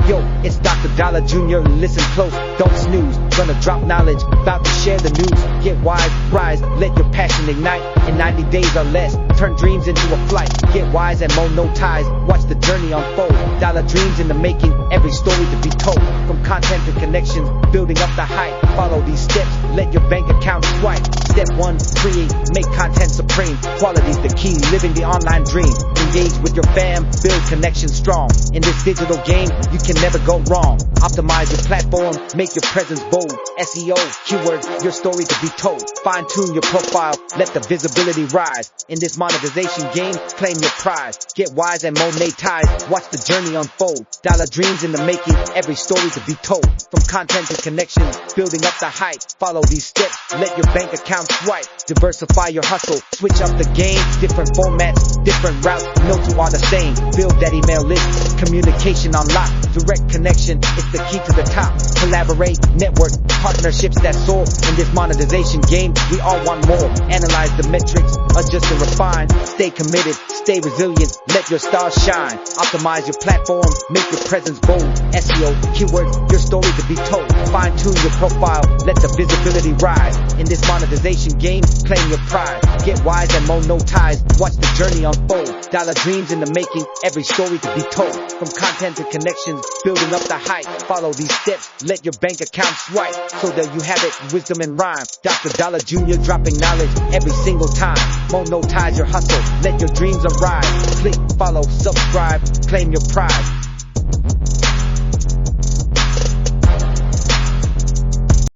Yo, it's Dr. Dollar Jr., listen close, don't snooze. Gonna drop knowledge, about to share the news. Get wise, rise, let your passion ignite. In 90 days or less, turn dreams into a flight. Get wise and monetize, watch the journey unfold. Dollar dreams in the making, every story to be told. From content to connections, building up the hype. Follow these steps, let your bank account swipe. Step 1, create, make content supreme. Quality's the key, living the online dream. Engage with your fam, build connections strong. In this digital game, you can never go wrong. Optimize your platform, make your presence bold. SEO, keywords, your story to be told. Fine tune your profile, let the visibility rise. In this monetization game, claim your prize. Get wise and monetize, watch the journey unfold. Dollar dreams in the making, every story to be told. From content to connections, building up the hype. Follow these steps, let your bank account swipe. Diversify your hustle, switch up the game. Different formats, different routes, no two are the same. Build that email list, communication unlocked. Direct connection, it's the key to the top. Collaborate, network, partnerships that soar. In this monetization game, we all want more. Analyze the metrics, adjust and refine. Stay committed, stay resilient, let your stars shine. Optimize your platform, make your presence bold. SEO, keywords, your story to be told. Fine tune your profile, let the visibility rise. In this monetization game, claim your prize. Get wise and monetize, watch the journey unfold. Dollar dreams in the making, every story to be told. From content to connections, building up the hype. Follow these steps, let your bank account swipe. So there you have it, wisdom and rhyme. Dr. Dollar Jr. dropping knowledge every single time. Monetize your hustle, let your dreams arise. Click, follow, subscribe, claim your prize.